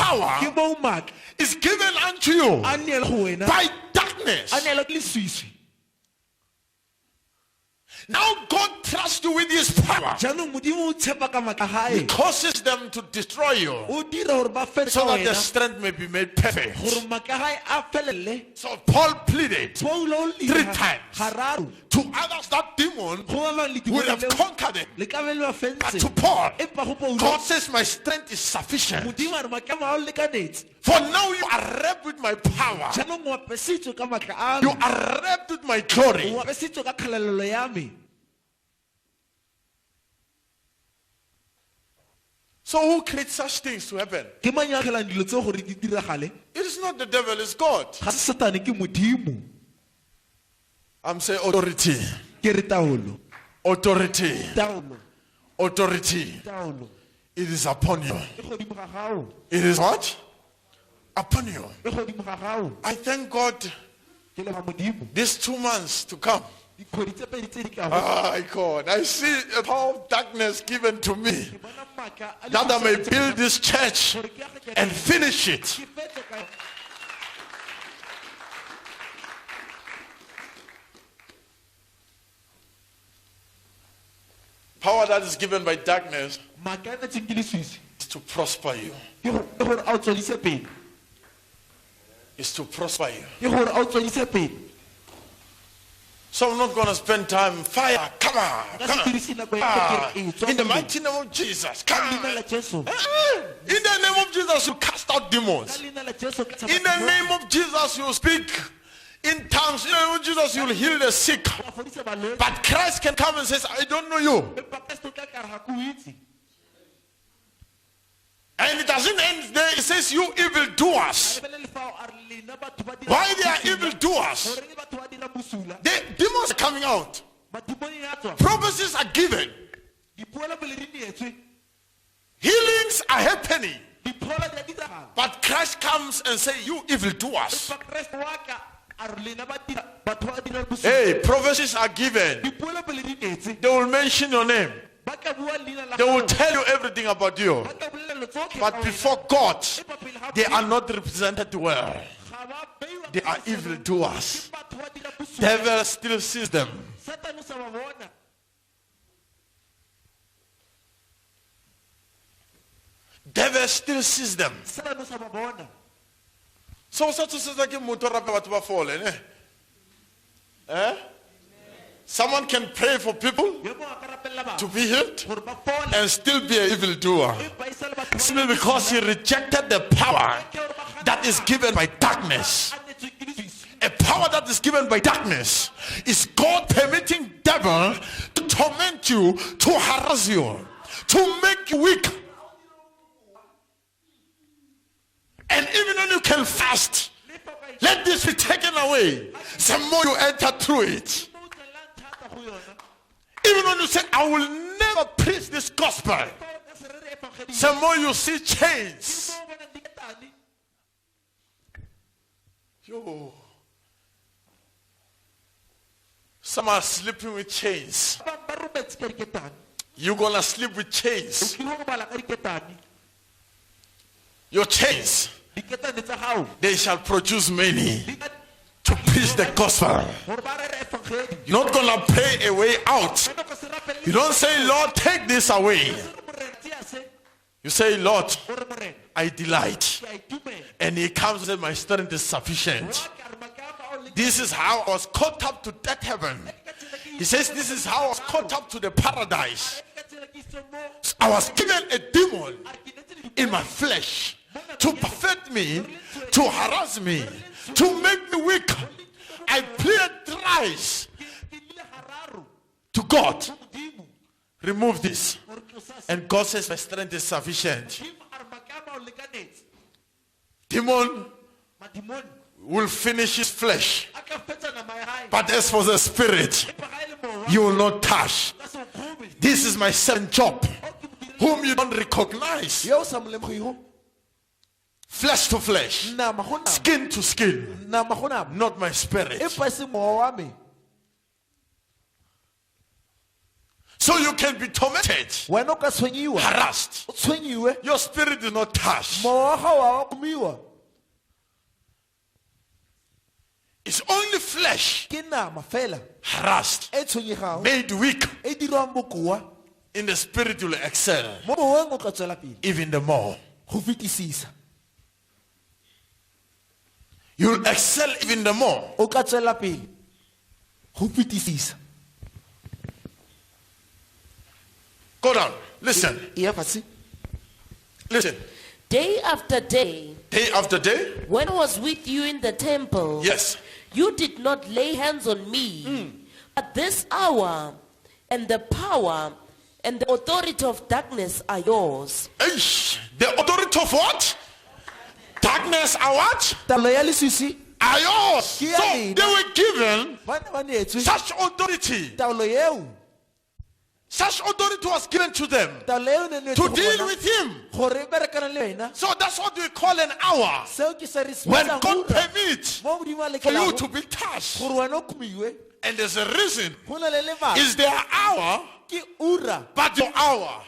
power is given unto you by darkness. Now God trusts you with his power. He causes them to destroy you so that their strength may be made perfect. So Paul pleaded 3 times to others that demon would have conquered them. But to Paul, God says my strength is sufficient. For now you are wrapped with my power. You are wrapped with my glory. So who creates such things to happen? It is not the devil, it's God. I'm saying authority. Authority. Authority. It is upon you. It is what? Upon you. I thank God these 2 months to come. God, I see a power of darkness given to me that I may build this church and finish it. Power that is given by darkness is to prosper you. Is to prosper you. So I'm not going to spend time. Fire, come on. In the mighty name of Jesus, come on. In the name of Jesus, you cast out demons. In the name of Jesus, you speak in tongues. In the name of Jesus, you will heal the sick. But Christ can come and says, I don't know you. And it doesn't end there. It says, you evildoers. Why they are evildoers? The demons are coming out. Prophecies are given. Healings are happening. But Christ comes and says, you evildoers. Hey, prophecies are given. They will mention your name. They will tell you everything about you. But before God, they are not represented well. They are evildoers. Devil still sees them. Devil still sees them. So someone can pray for people to be healed and still be an evildoer. Simply because he rejected the power that is given by darkness. A power that is given by darkness is God permitting devil to torment you, to harass you, to make you weak. And even when you can fast, let this be taken away. The more you enter through it. Even when you say, I will never preach this gospel, the more you see chains. Yo. Some are sleeping with chains. You're gonna sleep with chains. Your chains, they shall produce many to preach the gospel. You're not gonna pray a way out. You don't say, Lord, take this away. You say, Lord, I delight. And he comes and says, my strength is sufficient. This is how I was caught up to that heaven. He says, this is how I was caught up to the paradise. I was given a demon in my flesh to perfect me, to harass me, to make me weak. I pleaded thrice to God, remove this. And God says, my strength is sufficient. Demon will finish his flesh, but as for the spirit, you will not touch. This is my second job, whom you don't recognize. Flesh to flesh, skin to skin, not my spirit. So you can be tormented, wena o ka tshwenyiwa harassed. o tshwenyiwe Your spirit is not touched. mowa wa gago wa komiwa It's only flesh ke nama fela harassed, e tshwenyegago made weak. e dirwang bokoa In the spirit you will excel mo moweng o tla tswela pele even the more. go fetisisa You will excel even the more. o ka tswela pele go fetisisa Go down. Listen. e ya fatshe Listen. Day after day, Day after day. when I was with you in the temple, Yes. you did not lay hands on me. But this hour and the power and the authority of darkness are yours. Eish. The authority of what? Darkness are what? taolo ya leswisi Are yours. Ke ya So lena. they were given ba ne ba neetswe such authority. taolo eo Such authority was given to them taolo eo ne to deal with him. gore e berekana le wena So that's what we call an hour. seo ke se re When sebetsang God ura permits mo modimo a for you lekelago to be touched. gore wena o komiwe And there's a reason. go na le lebaka Is their hour, ke ura but your hour.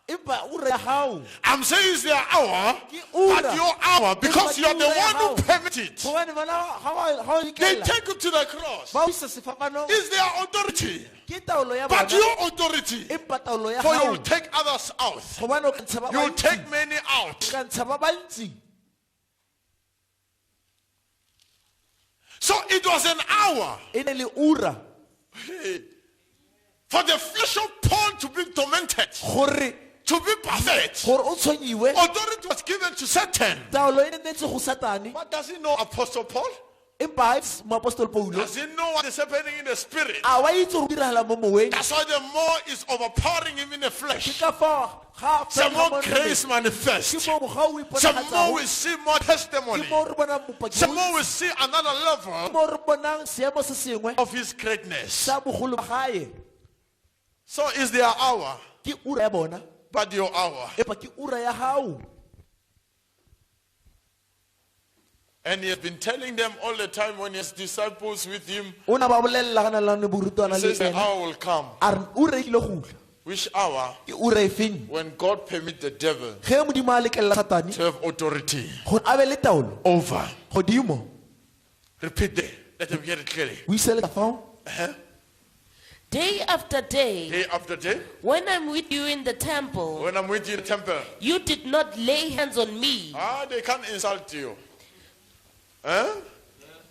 empa ura ya gago I'm saying it's their hour, ura. but your hour, because Empa you are ke the ura ya one who hao. permit it. gobane bana ga o They ikela take you to the cross. ba o isa sefapanong It's their authority, ke taolo ya but bona your authority. empa taolo ya For you gago will take others out. gobane o ka ntsha ba You will bantsi take many out. o ka ntsha ba bantsi So it was an hour e ne le ura for the flesh of Paul to be tormented, gore to be perfect. gore o tshwenyiwe Authority was given to Satan. taolo e ne netse go satane But does he know Apostle Paul? empa moapostole paulo Does he know what is happening in the spirit? a wa itse go diragala mo moweng That's why the more is overpowering him in the ke flesh. ka fao ga The more grace ke manifests. mo ga o The more we iponagatsago see more testimony. ke mo re bonang bopaki The more we see another ke level mo re bonang seemo se sengwe of his greatness. sa bogolo ba gae So is their hour, ke ura ya bona but your hour. empa ke ura ya gago And he has been telling them all the time when his disciples with him, o na ba bolelela ga na lane borutwana he le says the ena hour will come. a re ura e kile gotla Which hour? ke ura e feng When God permit the devil ge modimo a lekelela satane to have authority gore a be le taolo over. godimo Repeat that. Let them get it clearly. o iseletsa fao Day after day, Day after day, when I'm with you in the temple, when I'm with you in the temple, you did not lay hands on me. they can't insult you.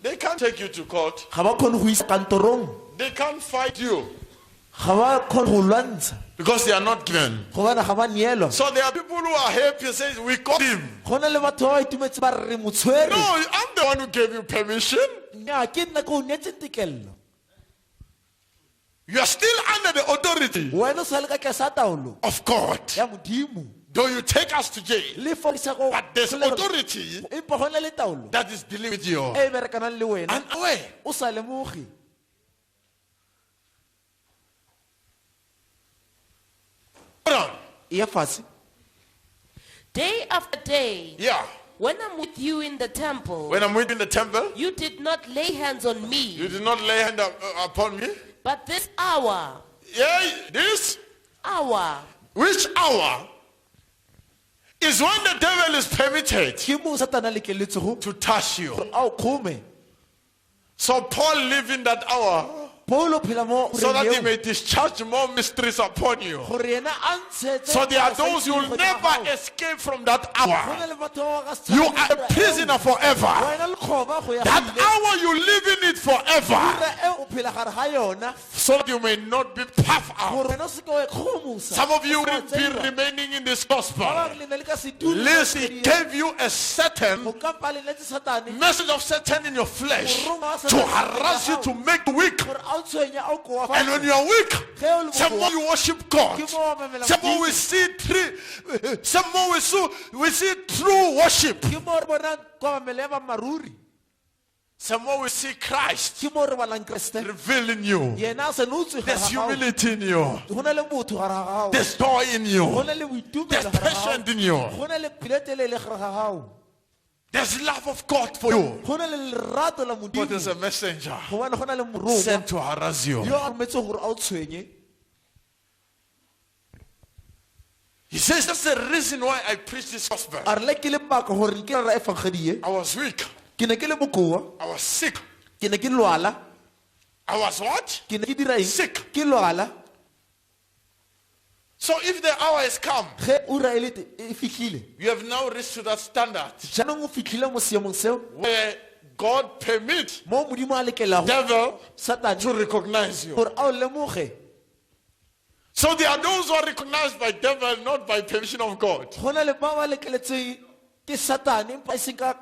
They can't take you to court. ga ba kgone go isa kantorong They can't fight you ga ba kgone go lwantsha because they are not given. gobane ga ba neelwa So there are people who are happy and say, we got him. go na le batho ba ba itumetse ba re re mo tshwere No, I'm the one who gave you permission. nnyaa ke nna ke o neetseng tekelelo You are still under the authority wena o sa le ka tlase sa taolo of God. ya modimo Though you take us to jail, le fa o isa go but there's authority empa go na le taolo that is dealing with you. e e berekanang le wena And away. o sa lemoge Hold on. e ya fatshe Day after day, Yeah. when I'm with you in the temple, When I'm within the temple, you did not lay hands on you me. did not lay hand upon me. But this hour, Yeah, this, hour, which hour is when the devil is permitted ke mo satana a lekeletse go to touch you. a o kgome So Paul lived in that hour paulo phela mo so that he ureng may discharge more mysteries upon you. eo, gore yena a ntshetse So there are those who will godimo ga never gago. escape from that Go hour. na le batho ba ba ka se You tshabeng are a ura prisoner eo. forever. wena le kgoba go ya That gaile. hour you live in it forever, ura eo o phela gare ga yona so that you may not be puffed out. gore wena o seke wa e kgomosa Some of you O will seka be wa tseiwa. remaining in this Ba gospel. bangwe le ne le ka se dule Lest mo he tseleng. gave you a certain Go ka mpa le netse satane message of Satan in your flesh to harass you, to make you weak. gore a o tshwenya a o koa And when you are weak, ge o le some more bokoa you worship God. ke mo wa mamela Some more we Modimo. see true worship. ke mo re bonang kwa mamele ya bamaruri Some more we see Christ ke mo re bonang kreste revealing you. yena a se ne o tswe gare There's ga gago. humility in you. go na le botho gare ga gago There's joy in go you. na le boitumelo There's gare ga patience gago. in you. go na le pelo e telele gare ga gago There's love of God for you. go na le lerato la But there's a modimo messenger gobane go na le morongwa sent to harass you. yo a rometse gore a o tshwenye He says, that's the reason why I preach this gospel. a re le ke le maka gore ke ra evangeli I was weak. ke ne ke le mokoa I was sick. ke ne ke lwala I was what? ke ne ke dira eng Sick. ke lwala So if the hour has come, ge ura e fitlhile you have now reached to that standard jaanong o fitlhile mo seemong seo where God permits mo modimo a lekelago devil satane to recognize you. gore a o lemoge So there are those who are recognized by devil, not by permission of God. go na le ba ba lekeletsweng ke satane empa e seng ka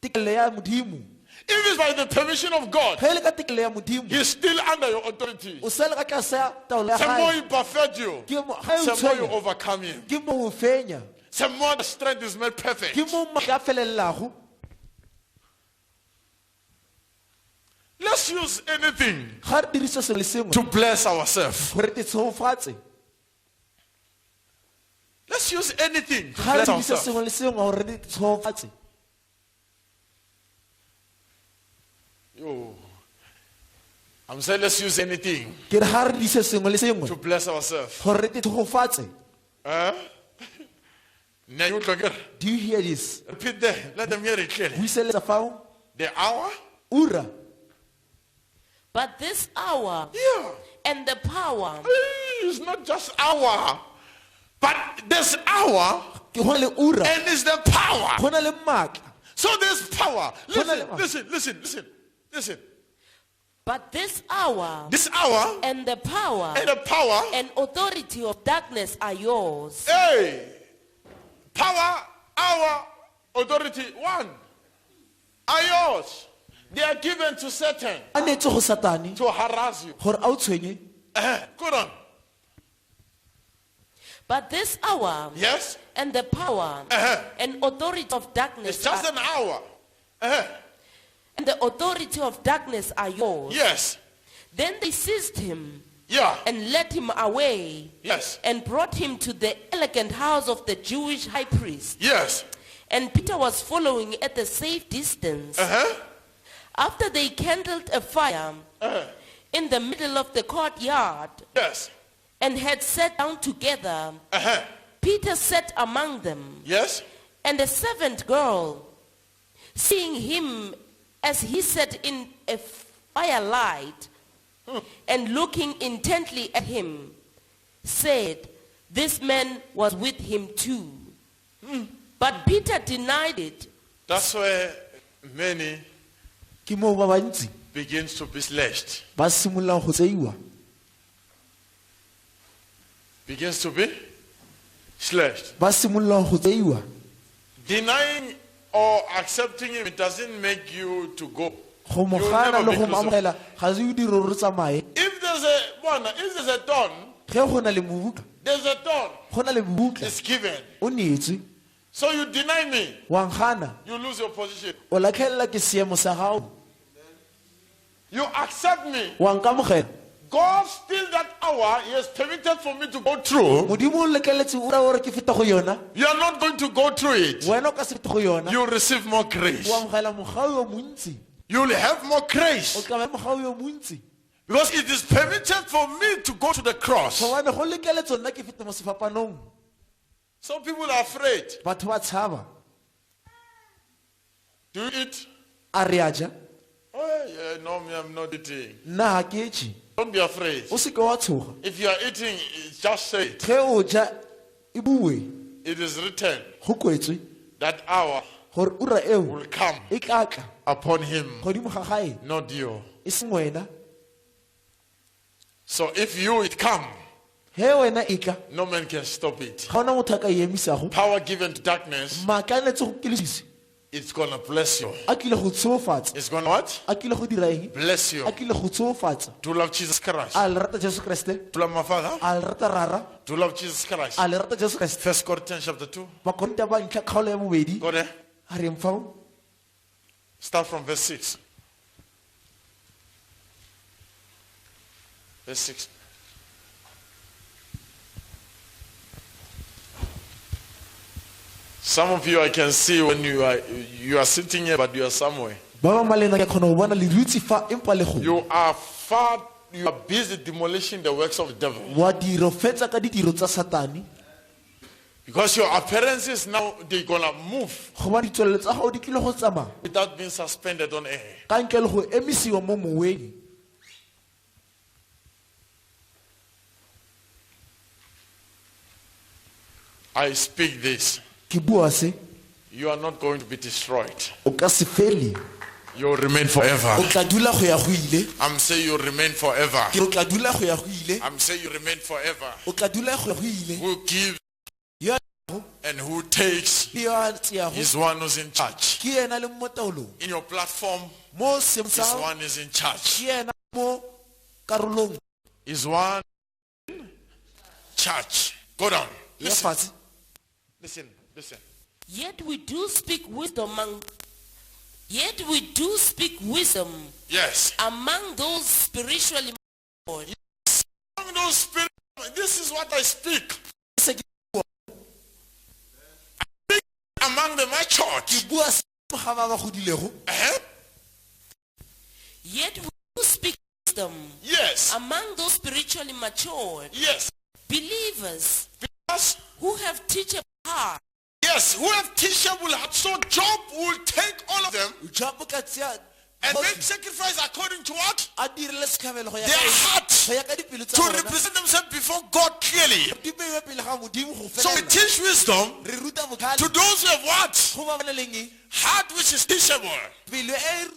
tekelo ya modimo If it's by the permission of God, ge e le ka tekelo ya modimo he's still under your authority. o sa le ka tlase ya taolo ya The more gae he perfect you, ge o the more you tshwenya overcome him. ke mo o fenya The more the strength is made perfect. ke mo maatla a felelelago Let's use anything ga re dirisa sengwe le sengwe to bless ourselves. gore te tshegofatse Let's use anything to ga re bless dirisa ourselves. sengwe le sengwe gore re te tshegofatse Yo. I'm saying let's use anything ke re ga re dirisa sengwe le to sengwe bless ourselves. gore re te tshegofatse Huh? Now you look at- do you hear this Repeat there. Let them hear it clearly. buiseletsa fao The hour? ura But this hour Yeah. and the power It's not just hour. But this hour ke go na le ura and it's the power. go na le maatla So there's power. Listen, Khona le- listen. but this hour This hour and the power and the power. and authority of darkness are yours. Hey, power, hour, authority, one are yours. They are given to Satan a netse go satane to harass you. gore a o tshwenye Go on. But this hour Yes, and the power and authority of it's darkness just are, an hour. and the authority of darkness are yours. Yes, Then they seized him yeah, and led him away yes, and brought him to the elegant house of the Jewish high priest. yes. And Peter was following at a safe distance. After they kindled a fire in the middle of the courtyard Yes, and had sat down together, Peter sat among them. yes, And a servant girl, seeing him as he sat in a firelight and looking intently at him, said, "This man was with him too." But Peter denied it. that's where many ke moo ba bantsi begins to be slashed. ba simololang go tseiwa Begins to be slashed. ba simololang go tseiwa Denying or accepting him, it doesn't make you to go. go mo You'll gana never le be go mo close. amogela ga se o dire gore re tsamaye If there's a dawn, ge go na le mobuka there's a dawn. go na le mobuka It's given. o neetswe So you deny me, wa nkgana you lose your position. o latlhelela ke seemo sa gago You accept me. wa nkamogela God still that hour, He has permitted for me to go through. modimo o lekeletse ura gore ke feta go yona You are not going to go through it. wena o ka se fete go yona You'll receive more grace. o amogela mogao yo montsi You'll have more o grace. tlabe mogao yo montsi Because it is permitted for me to go to the cross. gobane go lekeletse nna ke fete mo sefapanong Some people are afraid. batho ba tshaba Do you eat? a re a ja Oh, yeah, no, me, I'm not eating. nna ga ke etše Don't be afraid. o seke wa tshoga If you are eating, just say it. ge o ja e bue It is written go kwetswe that hour gore ura eo will come e tla tla upon him, godimo ga gae not you. e seng wena So if you it come, ge wena e tla no man can stop it. ga ona motho a ka e emisago Power given to darkness, maaka a netse go kelesise it's gonna bless you. a tlile go tsheofatsa It's gonna what? a tlile go dira eng Bless you. a tlile go tsheofatsa Do you love Jesus Christ? a le rata jesu kreste Do you love my Father? a le rata rara Do you love Jesus Christ? a le rata jesu kreste First Corinthians chapter 2. bakorinta ba ntlha kgaolo ya bobedi Go there. a reng fao Start from verse 6. Verse 6. Some of you I can see when you are sitting here but you are somewhere. ba ba malena ke kgona go bona le dutse fa empa le go You are busy demolishing the works of the devil. wa diro fetsa ka ditiro tsa satane Because your appearances now, they're gonna move gobane ditswelelo tsa gago di tlile go tsamaya without being suspended on air. ka ntle le go emisiwa mo moweng. I speak this. Ke bua se, You are not going to be destroyed. o ka se fele, You will remain forever. o tla dula go ya go ile. I'm saying you remain forever. Ke re o tla dula go ya go ile, I'm saying you remain forever. o tla dula go ya go ile. Who gives Yo and who takes ke yo a tseyago, is one who's in charge. ke yena le mo taolong. In your platform, Mo seemo is sa gago, one is in charge. ke yena mo karolong Is one in charge. Go down. ya Listen, fatshe. listen, listen. Yet we do speak wisdom Yes. among those spiritually mature. Among those spirits, this is what I speak. Among the matured. Ke bua se ga ba ba godilego. Eh? Yet we do speak wisdom Yes. among those spiritually matured Yes. believers Because, who have teachable heart. yes, who have teachable hearts. So Job will take all of them Job ka tseya and make sacrifice according to what? a dirile sekhabelo go ya Their ka heart go ya ka dipelo tsa to bona. represent themselves before God clearly. Di beiwe pele ga Modimo go So we felela. teach wisdom Re ruta to bogale those who have what? go ba ba nang le Heart which is teachable. pelo e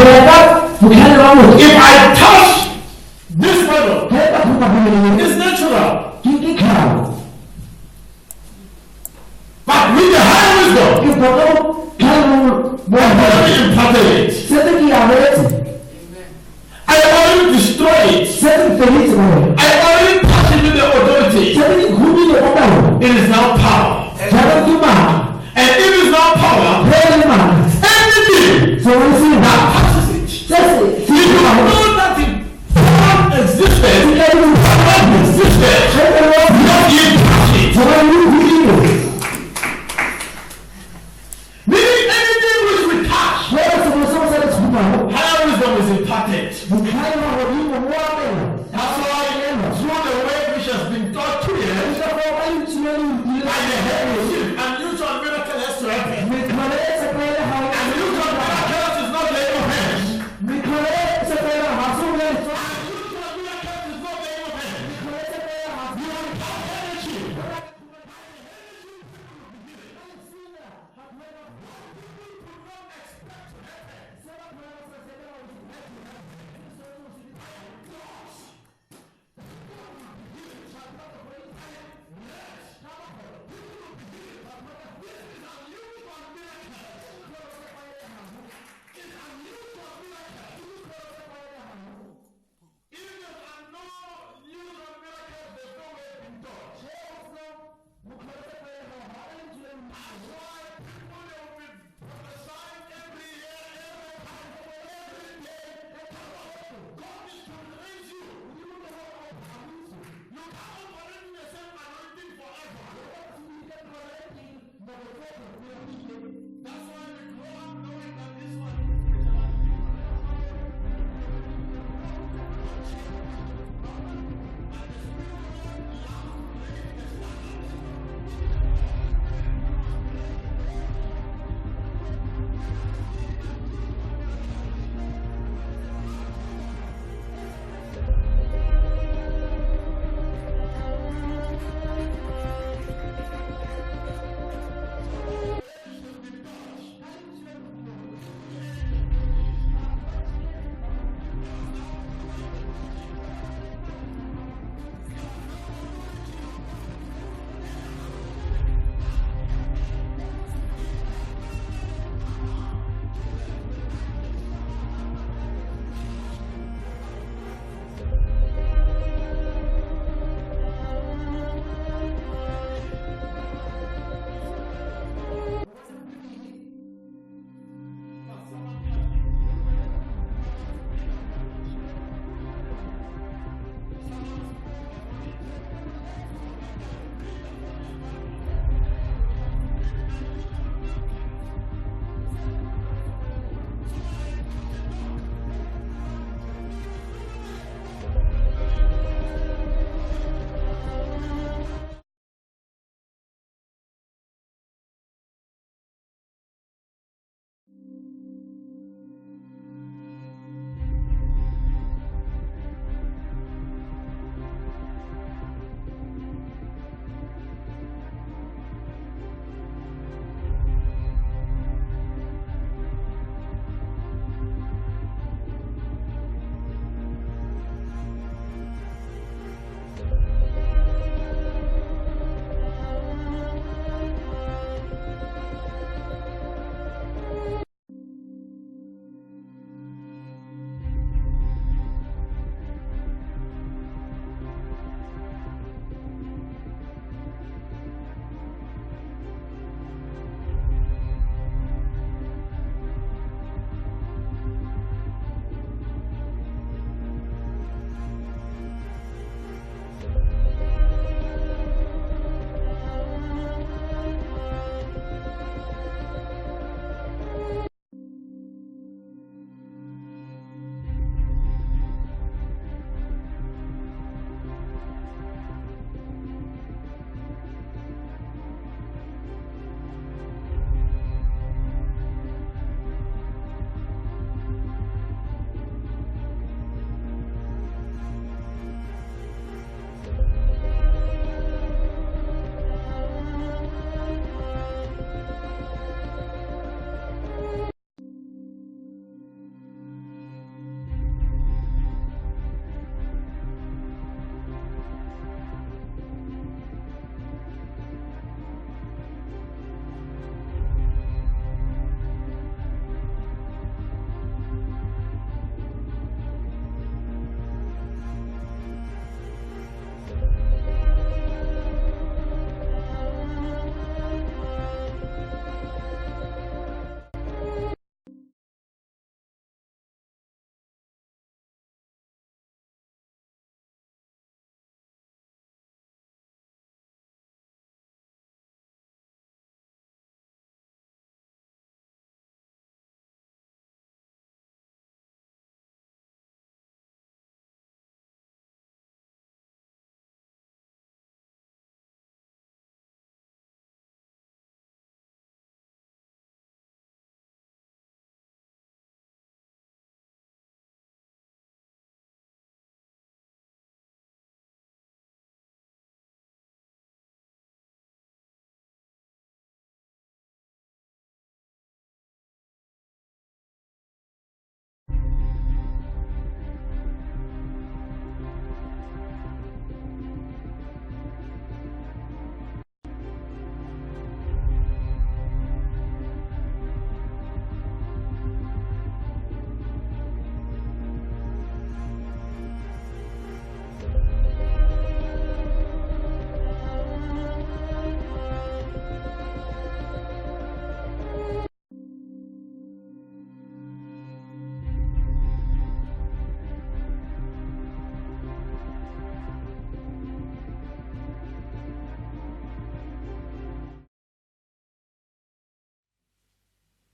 If I touch this level, it's natural. But with the high wisdom, I already imparted it. I already destroyed it. I already touched it with the authority. It is now power. And if it's not power, anything that touches it. If you know that it God existed, God existed, not you touch it. Meaning anything which we touch, higher wisdom is imparted. That's why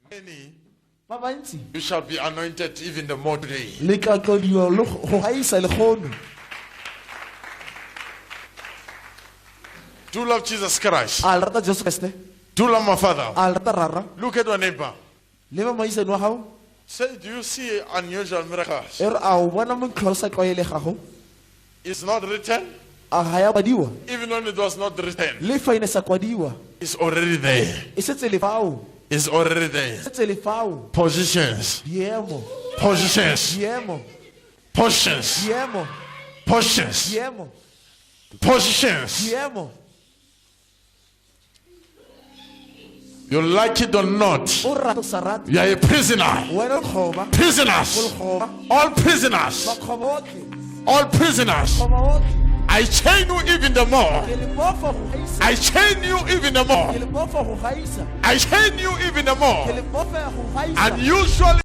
Many, ba bantsi you shall be anointed even the more today. le ka tlodiwa le go gaisa le kgono. Do love Jesus Christ. A le rata Jesu Kriste, Do love my Father. a le rata rara Look at your neighbor. le ba moagisane wa gago. Say, do you see unusual miracles? E re a o bona motlho o sa tlwaelegago, It's not written. a ga ya kwadiwa Even when it was not written, le fa e ne sa kwadiwa it's already there. e setse le fao, It's already there. e setse le fao. Positions. Diemo, Positions. diemo, Positions. diemo, Positions. diemo, Positions. diemo. You like it or not, O rata o sa rate, you are a prisoner. wena o kgoba, Prisoners. o kgoba, All prisoners. ba kgoba otlhe, All prisoners. kgoba otlhe. I chain you even the more. Ke le bofa go gaisa, I chain you even the more. ke le bofa go gaisa, I chain you even the ke more. le bofa go gaisa. Unusually